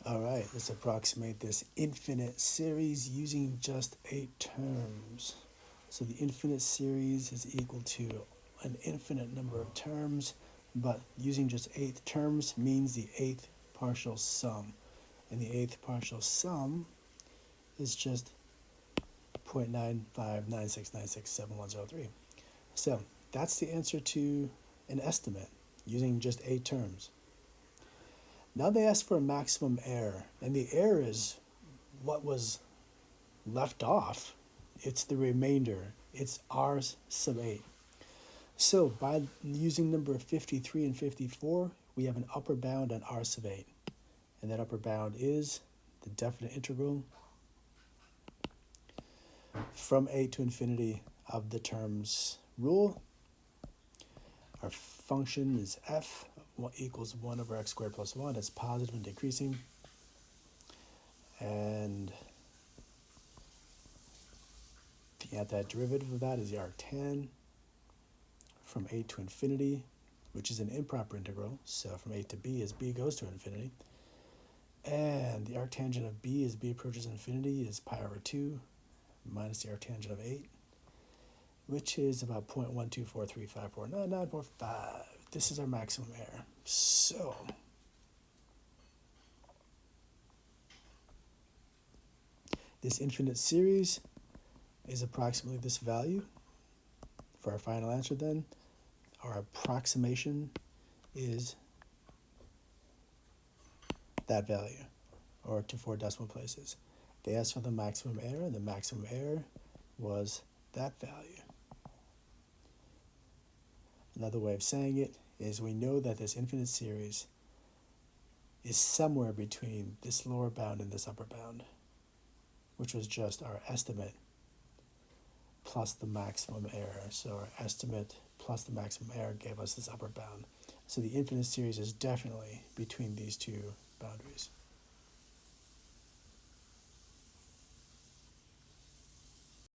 All right, let's approximate this infinite series using just 8 terms. So the infinite series is equal to an infinite number of terms, but using just 8 terms means the eighth partial sum. And the eighth partial sum is just 0.9596967103. So that's the answer to an estimate using just 8 terms. Now they ask for a maximum error, and the error is what was left off. It's the remainder. It's r sub 8. So by using number 53 and 54, we have an upper bound on r sub 8. And that upper bound is the definite integral from 8 to infinity of the terms rule. Our function is f equals 1 over x squared plus 1. It's positive and decreasing. And the antiderivative of that is the arctan from 8 to infinity, which is an improper integral. So from 8 to b as b goes to infinity. And the arctangent of b as b approaches infinity is pi over 2 minus the arctangent of 8, which is about 0.12435499945. This is our maximum error. So this infinite series is approximately this value. For our final answer then, our approximation is that value, or to 4 decimal places. They asked for the maximum error, and the maximum error was that value. Another way of saying it is we know that this infinite series is somewhere between this lower bound and this upper bound, which was just our estimate plus the maximum error. So our estimate plus the maximum error gave us this upper bound. So the infinite series is definitely between these two boundaries.